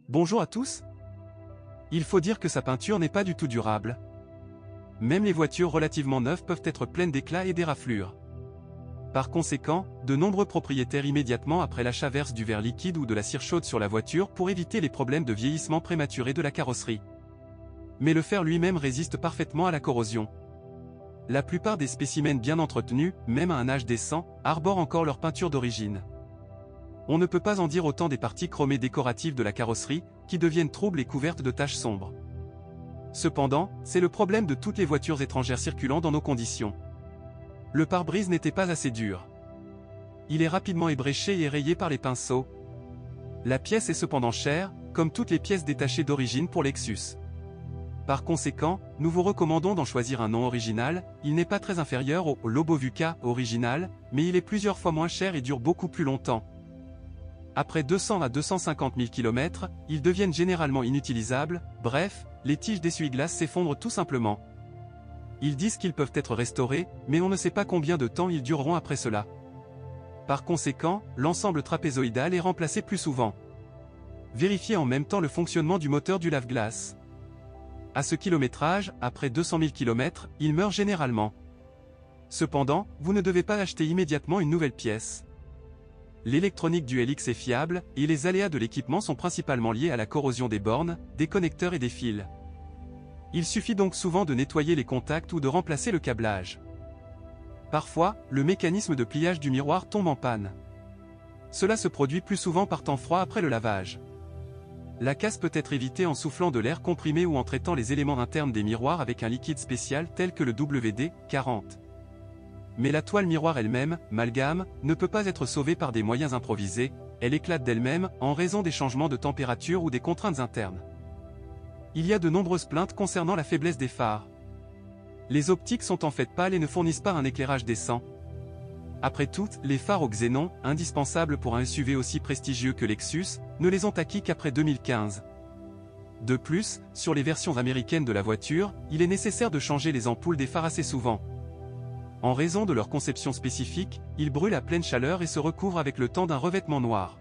Bonjour à tous. Il faut dire que sa peinture n'est pas du tout durable. Même les voitures relativement neuves peuvent être pleines d'éclats et d'éraflures. Par conséquent, de nombreux propriétaires immédiatement après l'achat versent du verre liquide ou de la cire chaude sur la voiture pour éviter les problèmes de vieillissement prématuré de la carrosserie. Mais le fer lui-même résiste parfaitement à la corrosion. La plupart des spécimens bien entretenus, même à un âge décent, arborent encore leur peinture d'origine. On ne peut pas en dire autant des parties chromées décoratives de la carrosserie, qui deviennent troubles et couvertes de taches sombres. Cependant, c'est le problème de toutes les voitures étrangères circulant dans nos conditions. Le pare-brise n'était pas assez dur. Il est rapidement ébréché et rayé par les pinceaux. La pièce est cependant chère, comme toutes les pièces détachées d'origine pour Lexus. Par conséquent, nous vous recommandons d'en choisir un non original. Il n'est pas très inférieur au Lobovuca original, mais il est plusieurs fois moins cher et dure beaucoup plus longtemps. Après 200 à 250 000 km, ils deviennent généralement inutilisables, bref, les tiges d'essuie-glace s'effondrent tout simplement. Ils disent qu'ils peuvent être restaurés, mais on ne sait pas combien de temps ils dureront après cela. Par conséquent, l'ensemble trapézoïdal est remplacé plus souvent. Vérifiez en même temps le fonctionnement du moteur du lave-glace. À ce kilométrage, après 200 000 km, il meurt généralement. Cependant, vous ne devez pas acheter immédiatement une nouvelle pièce. L'électronique du LX est fiable, et les aléas de l'équipement sont principalement liés à la corrosion des bornes, des connecteurs et des fils. Il suffit donc souvent de nettoyer les contacts ou de remplacer le câblage. Parfois, le mécanisme de pliage du miroir tombe en panne. Cela se produit plus souvent par temps froid après le lavage. La casse peut être évitée en soufflant de l'air comprimé ou en traitant les éléments internes des miroirs avec un liquide spécial tel que le WD-40. Mais la toile miroir elle-même, amalgame, ne peut pas être sauvée par des moyens improvisés, elle éclate d'elle-même en raison des changements de température ou des contraintes internes. Il y a de nombreuses plaintes concernant la faiblesse des phares. Les optiques sont en fait pâles et ne fournissent pas un éclairage décent. Après tout, les phares au xénon, indispensables pour un SUV aussi prestigieux que Lexus, ne les ont acquis qu'après 2015. De plus, sur les versions américaines de la voiture, il est nécessaire de changer les ampoules des phares assez souvent. En raison de leur conception spécifique, ils brûlent à pleine chaleur et se recouvrent avec le temps d'un revêtement noir.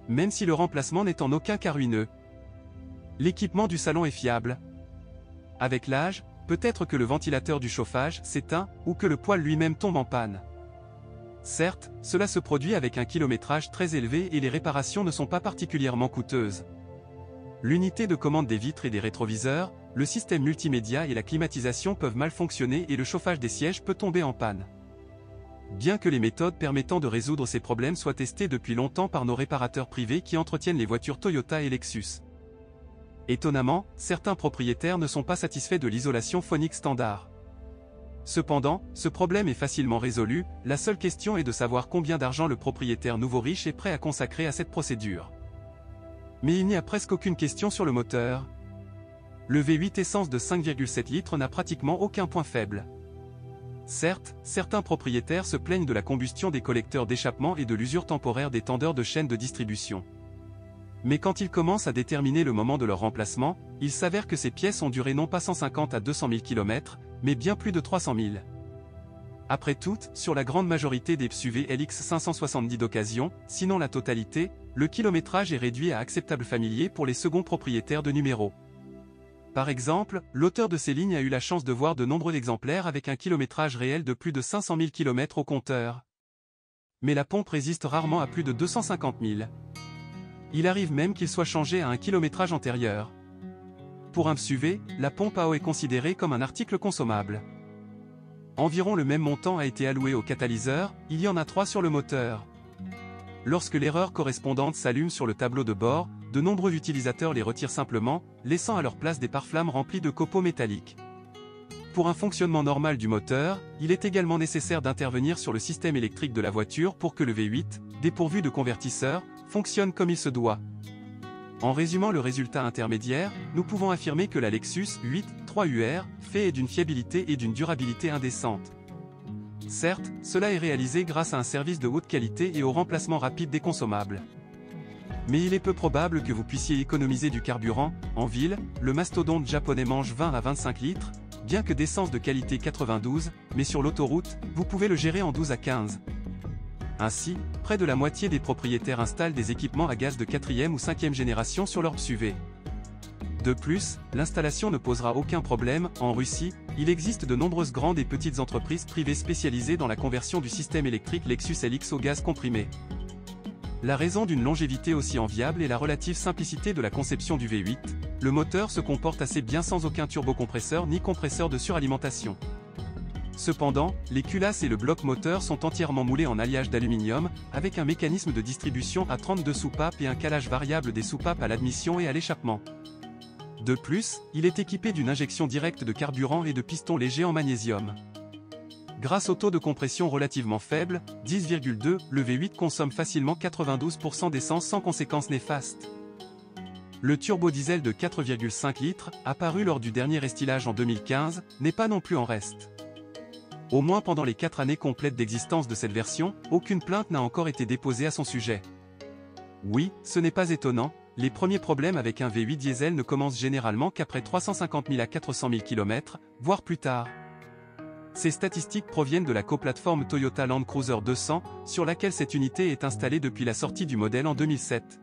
Même si le remplacement n'est en aucun cas ruineux. L'équipement du salon est fiable. Avec l'âge, peut-être que le ventilateur du chauffage s'éteint ou que le poêle lui-même tombe en panne. Certes, cela se produit avec un kilométrage très élevé et les réparations ne sont pas particulièrement coûteuses. L'unité de commande des vitres et des rétroviseurs, le système multimédia et la climatisation peuvent mal fonctionner et le chauffage des sièges peut tomber en panne. Bien que les méthodes permettant de résoudre ces problèmes soient testées depuis longtemps par nos réparateurs privés qui entretiennent les voitures Toyota et Lexus. Étonnamment, certains propriétaires ne sont pas satisfaits de l'isolation phonique standard. Cependant, ce problème est facilement résolu, la seule question est de savoir combien d'argent le propriétaire nouveau riche est prêt à consacrer à cette procédure. Mais il n'y a presque aucune question sur le moteur. Le V8 essence de 5,7 litres n'a pratiquement aucun point faible. Certes, certains propriétaires se plaignent de la combustion des collecteurs d'échappement et de l'usure temporaire des tendeurs de chaîne de distribution. Mais quand ils commencent à déterminer le moment de leur remplacement, il s'avère que ces pièces ont duré non pas 150 à 200 000 km, mais bien plus de 300 000. Après tout, sur la grande majorité des SUV LX 570 d'occasion, sinon la totalité, le kilométrage est réduit à acceptable familier pour les seconds propriétaires de numéro. Par exemple, l'auteur de ces lignes a eu la chance de voir de nombreux exemplaires avec un kilométrage réel de plus de 500 000 km au compteur. Mais la pompe résiste rarement à plus de 250 000. Il arrive même qu'il soit changé à un kilométrage antérieur. Pour un SUV, la pompe à eau est considérée comme un article consommable. Environ le même montant a été alloué au catalyseur, il y en a 3 sur le moteur. Lorsque l'erreur correspondante s'allume sur le tableau de bord, de nombreux utilisateurs les retirent simplement, laissant à leur place des pare-flammes remplis de copeaux métalliques. Pour un fonctionnement normal du moteur, il est également nécessaire d'intervenir sur le système électrique de la voiture pour que le V8, dépourvu de convertisseur, fonctionne comme il se doit. En résumant le résultat intermédiaire, nous pouvons affirmer que la Lexus 8 3UR fait d'une fiabilité et d'une durabilité indécentes. Certes, cela est réalisé grâce à un service de haute qualité et au remplacement rapide des consommables. Mais il est peu probable que vous puissiez économiser du carburant. En ville, le mastodonte japonais mange 20 à 25 litres, bien que d'essence de qualité 92, mais sur l'autoroute, vous pouvez le gérer en 12 à 15. Ainsi, près de la moitié des propriétaires installent des équipements à gaz de 4e ou 5e génération sur leur SUV. De plus, l'installation ne posera aucun problème. En Russie, il existe de nombreuses grandes et petites entreprises privées spécialisées dans la conversion du système électrique Lexus LX au gaz comprimé. La raison d'une longévité aussi enviable est la relative simplicité de la conception du V8. Le moteur se comporte assez bien sans aucun turbocompresseur ni compresseur de suralimentation. Cependant, les culasses et le bloc moteur sont entièrement moulés en alliage d'aluminium, avec un mécanisme de distribution à 32 soupapes et un calage variable des soupapes à l'admission et à l'échappement. De plus, il est équipé d'une injection directe de carburant et de pistons légers en magnésium. Grâce au taux de compression relativement faible, 10,2, le V8 consomme facilement 92% d'essence sans conséquences néfastes. Le turbodiesel de 4,5 litres, apparu lors du dernier restylage en 2015, n'est pas non plus en reste. Au moins pendant les 4 années complètes d'existence de cette version, aucune plainte n'a encore été déposée à son sujet. Oui, ce n'est pas étonnant, les premiers problèmes avec un V8 diesel ne commencent généralement qu'après 350 000 à 400 000 km, voire plus tard. Ces statistiques proviennent de la coplateforme Toyota Land Cruiser 200, sur laquelle cette unité est installée depuis la sortie du modèle en 2007.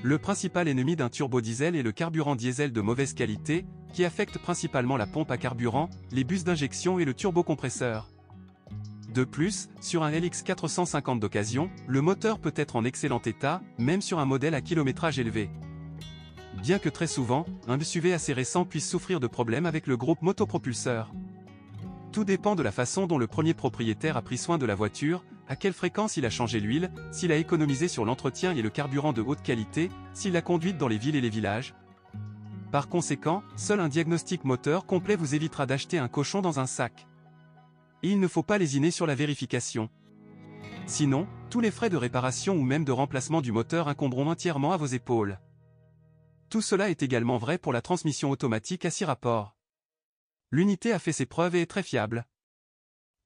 Le principal ennemi d'un turbodiesel est le carburant diesel de mauvaise qualité, qui affecte principalement la pompe à carburant, les bus d'injection et le turbocompresseur. De plus, sur un LX 450 d'occasion, le moteur peut être en excellent état, même sur un modèle à kilométrage élevé. Bien que très souvent, un SUV assez récent puisse souffrir de problèmes avec le groupe motopropulseur. Tout dépend de la façon dont le premier propriétaire a pris soin de la voiture, à quelle fréquence il a changé l'huile, s'il a économisé sur l'entretien et le carburant de haute qualité, s'il l'a conduite dans les villes et les villages. Par conséquent, seul un diagnostic moteur complet vous évitera d'acheter un cochon dans un sac. Et il ne faut pas lésiner sur la vérification. Sinon, tous les frais de réparation ou même de remplacement du moteur incomberont entièrement à vos épaules. Tout cela est également vrai pour la transmission automatique à 6 rapports. L'unité a fait ses preuves et est très fiable.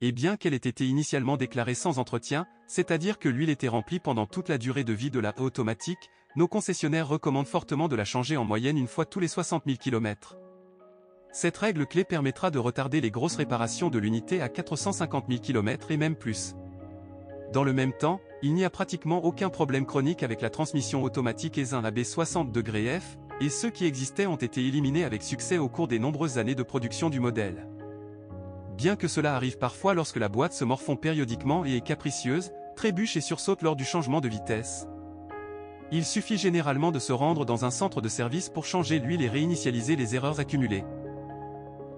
Et bien qu'elle ait été initialement déclarée sans entretien, c'est-à-dire que l'huile était remplie pendant toute la durée de vie de la automatique, nos concessionnaires recommandent fortement de la changer en moyenne une fois tous les 60 000 km. Cette règle clé permettra de retarder les grosses réparations de l'unité à 450 000 km et même plus. Dans le même temps, il n'y a pratiquement aucun problème chronique avec la transmission automatique ES1 AB 60°F, et ceux qui existaient ont été éliminés avec succès au cours des nombreuses années de production du modèle. Bien que cela arrive parfois lorsque la boîte se morfond périodiquement et est capricieuse, trébuche et sursaute lors du changement de vitesse. Il suffit généralement de se rendre dans un centre de service pour changer l'huile et réinitialiser les erreurs accumulées.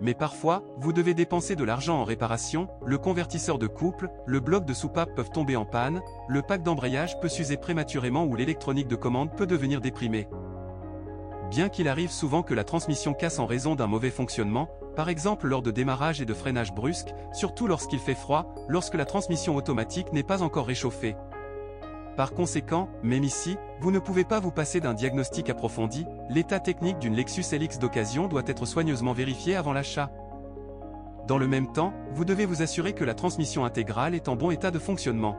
Mais parfois, vous devez dépenser de l'argent en réparation, le convertisseur de couple, le bloc de soupape peuvent tomber en panne, le pack d'embrayage peut s'user prématurément ou l'électronique de commande peut devenir déprimée. Bien qu'il arrive souvent que la transmission casse en raison d'un mauvais fonctionnement, par exemple lors de démarrage et de freinage brusque, surtout lorsqu'il fait froid, lorsque la transmission automatique n'est pas encore réchauffée. Par conséquent, même ici, vous ne pouvez pas vous passer d'un diagnostic approfondi, l'état technique d'une Lexus LX d'occasion doit être soigneusement vérifié avant l'achat. Dans le même temps, vous devez vous assurer que la transmission intégrale est en bon état de fonctionnement.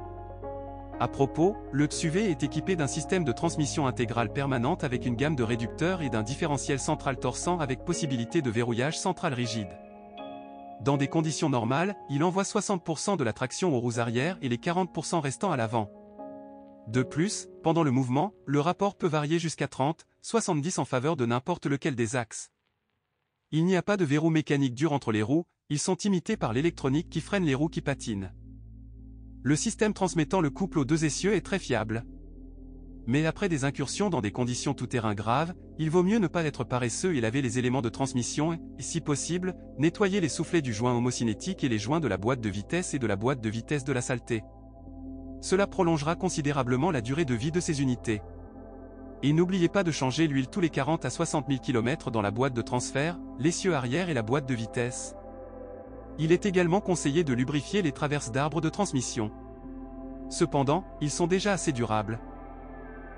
À propos, le SUV est équipé d'un système de transmission intégrale permanente avec une gamme de réducteurs et d'un différentiel central torsant avec possibilité de verrouillage central rigide. Dans des conditions normales, il envoie 60% de la traction aux roues arrière et les 40% restants à l'avant. De plus, pendant le mouvement, le rapport peut varier jusqu'à 30-70 en faveur de n'importe lequel des axes. Il n'y a pas de verrou mécanique dur entre les roues, ils sont imités par l'électronique qui freine les roues qui patinent. Le système transmettant le couple aux deux essieux est très fiable. Mais après des incursions dans des conditions tout-terrain graves, il vaut mieux ne pas être paresseux et laver les éléments de transmission et, si possible, nettoyer les soufflets du joint homocinétique et les joints de la boîte de vitesse et de la boîte de vitesse de la saleté. Cela prolongera considérablement la durée de vie de ces unités. Et n'oubliez pas de changer l'huile tous les 40 à 60 000 km dans la boîte de transfert, l'essieu arrière et la boîte de vitesse. Il est également conseillé de lubrifier les traverses d'arbres de transmission. Cependant, ils sont déjà assez durables.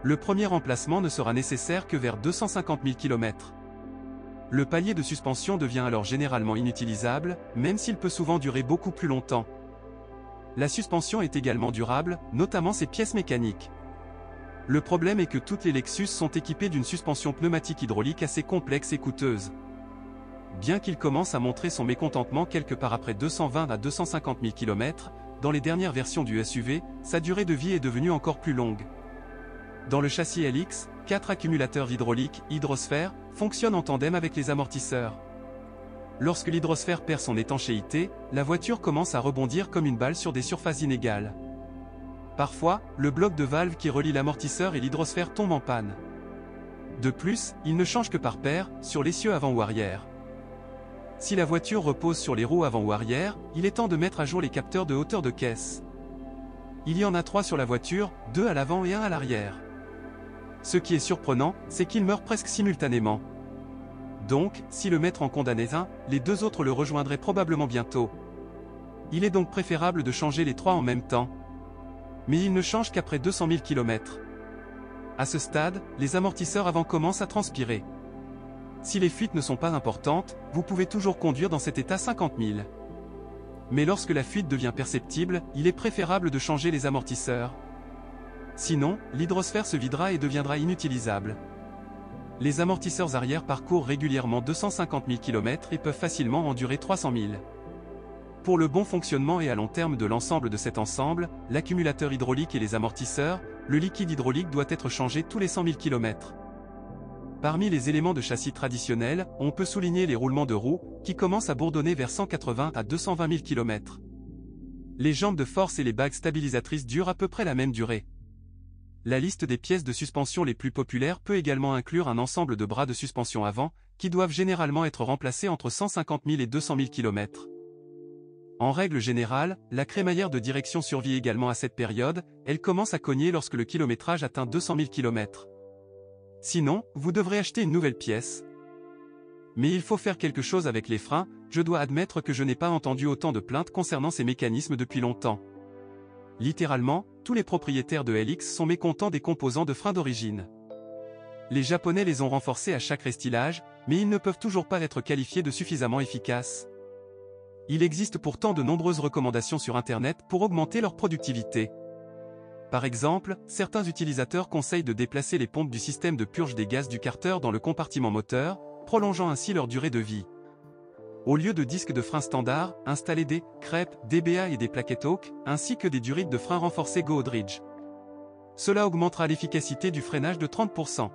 Le premier remplacement ne sera nécessaire que vers 250 000 km. Le palier de suspension devient alors généralement inutilisable, même s'il peut souvent durer beaucoup plus longtemps. La suspension est également durable, notamment ses pièces mécaniques. Le problème est que toutes les Lexus sont équipées d'une suspension pneumatique hydraulique assez complexe et coûteuse. Bien qu'il commence à montrer son mécontentement quelque part après 220 à 250 000 km, dans les dernières versions du SUV, sa durée de vie est devenue encore plus longue. Dans le châssis LX, 4 accumulateurs hydrauliques, hydrosphère, fonctionnent en tandem avec les amortisseurs. Lorsque l'hydrosphère perd son étanchéité, la voiture commence à rebondir comme une balle sur des surfaces inégales. Parfois, le bloc de valve qui relie l'amortisseur et l'hydrosphère tombe en panne. De plus, il ne change que par paire, sur l'essieu avant ou arrière. Si la voiture repose sur les roues avant ou arrière, il est temps de mettre à jour les capteurs de hauteur de caisse. Il y en a 3 sur la voiture, 2 à l'avant et 1 à l'arrière. Ce qui est surprenant, c'est qu'ils meurent presque simultanément. Donc, si le maître en condamnait un, les 2 autres le rejoindraient probablement bientôt. Il est donc préférable de changer les 3 en même temps. Mais ils ne changent qu'après 200 000 km. À ce stade, les amortisseurs avant commencent à transpirer. Si les fuites ne sont pas importantes, vous pouvez toujours conduire dans cet état 50 000. Mais lorsque la fuite devient perceptible, il est préférable de changer les amortisseurs. Sinon, l'hydrosphère se videra et deviendra inutilisable. Les amortisseurs arrière parcourent régulièrement 250 000 km et peuvent facilement endurer 300 000. Pour le bon fonctionnement et à long terme de l'ensemble de cet ensemble, l'accumulateur hydraulique et les amortisseurs, le liquide hydraulique doit être changé tous les 100 000 km. Parmi les éléments de châssis traditionnels, on peut souligner les roulements de roues, qui commencent à bourdonner vers 180 à 220 000 km. Les jambes de force et les bagues stabilisatrices durent à peu près la même durée. La liste des pièces de suspension les plus populaires peut également inclure un ensemble de bras de suspension avant, qui doivent généralement être remplacés entre 150 000 et 200 000 km. En règle générale, la crémaillère de direction survit également à cette période, elle commence à cogner lorsque le kilométrage atteint 200 000 km. Sinon, vous devrez acheter une nouvelle pièce. Mais il faut faire quelque chose avec les freins, je dois admettre que je n'ai pas entendu autant de plaintes concernant ces mécanismes depuis longtemps. Littéralement, tous les propriétaires de LX sont mécontents des composants de frein d'origine. Les Japonais les ont renforcés à chaque restylage, mais ils ne peuvent toujours pas être qualifiés de suffisamment efficaces. Il existe pourtant de nombreuses recommandations sur Internet pour augmenter leur productivité. Par exemple, certains utilisateurs conseillent de déplacer les pompes du système de purge des gaz du carter dans le compartiment moteur, prolongeant ainsi leur durée de vie. Au lieu de disques de frein standard, installez des crêpes, DBA et des plaquettes Hawk, ainsi que des durites de frein renforcées Goodrich. Cela augmentera l'efficacité du freinage de 30%.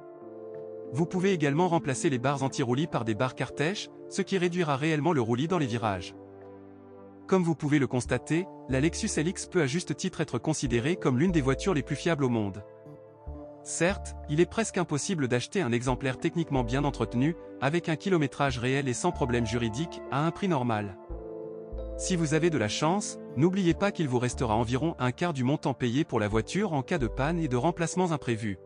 Vous pouvez également remplacer les barres anti-roulis par des barres Kartesh, ce qui réduira réellement le roulis dans les virages. Comme vous pouvez le constater, la Lexus LX peut à juste titre être considérée comme l'une des voitures les plus fiables au monde. Certes, il est presque impossible d'acheter un exemplaire techniquement bien entretenu, avec un kilométrage réel et sans problème juridique, à un prix normal. Si vous avez de la chance, n'oubliez pas qu'il vous restera environ un quart du montant payé pour la voiture en cas de panne et de remplacements imprévus.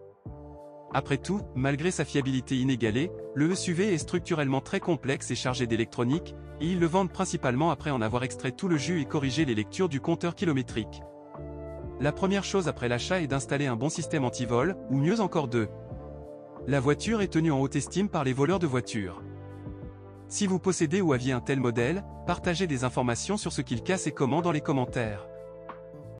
Après tout, malgré sa fiabilité inégalée, le SUV est structurellement très complexe et chargé d'électronique, et ils le vendent principalement après en avoir extrait tout le jus et corrigé les lectures du compteur kilométrique. La première chose après l'achat est d'installer un bon système anti-vol, ou mieux encore deux. La voiture est tenue en haute estime par les voleurs de voitures. Si vous possédez ou aviez un tel modèle, partagez des informations sur ce qu'il casse et comment dans les commentaires.